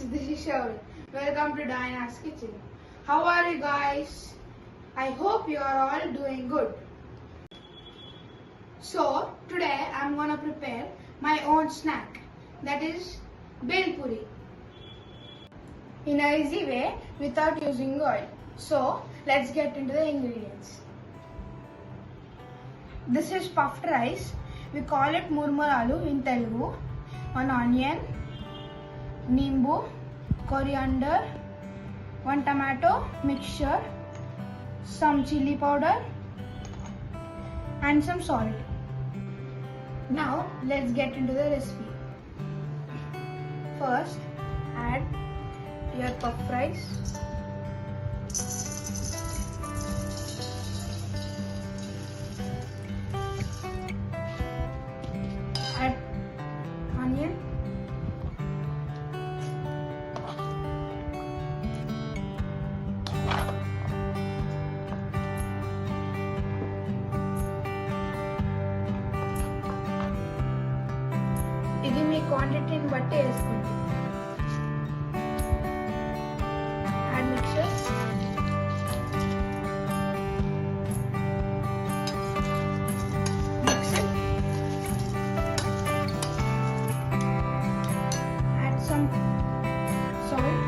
this is Shavin. Welcome to Diana's Kitchen. How are you guys? I hope you are all doing good. So, today I am gonna prepare my own snack, that is Bel Puri, in an easy way without using oil. So, let's get into the ingredients. This is puffed rice. We call it murmuralu in Telugu. 1 onion, nimbu, coriander, 1 tomato mixture, some chili powder and some salt. Now let's get into the recipe. First, add your puffed rice. Add onion. ఇది మీ క్వాంటిటీని బట్టి వేసుకోండి. Add mixture. Mix it. Add some salt,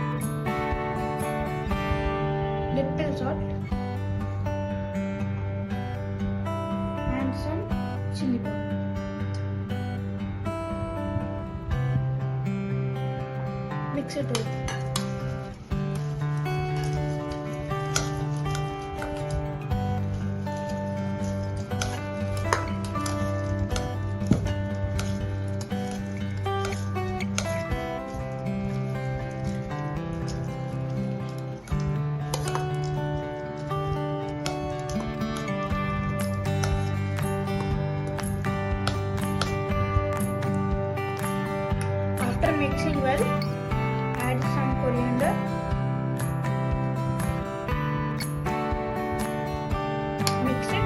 little salt, and some chili powder. Mix it all. After mixing well, add some coriander, mix it,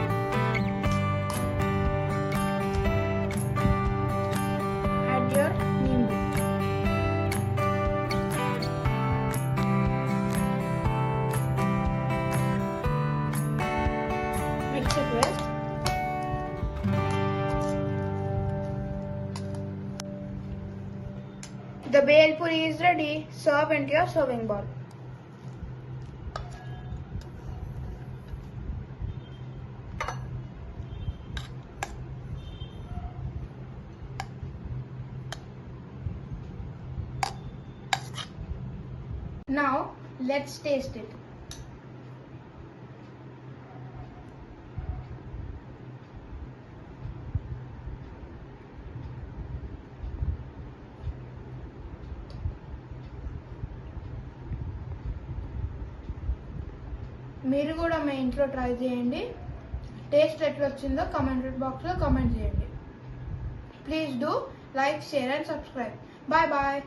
add your nimbu, mix it well. The Bel Puri is ready. Serve into your serving bowl. Now let's taste it. మీరు కూడా మీ ఇంట్లో try చేయండి. Taste ఎట్లా వచ్చిందో comment బాక్స్లో comment చేయండి. Please do like, share and subscribe. Bye bye.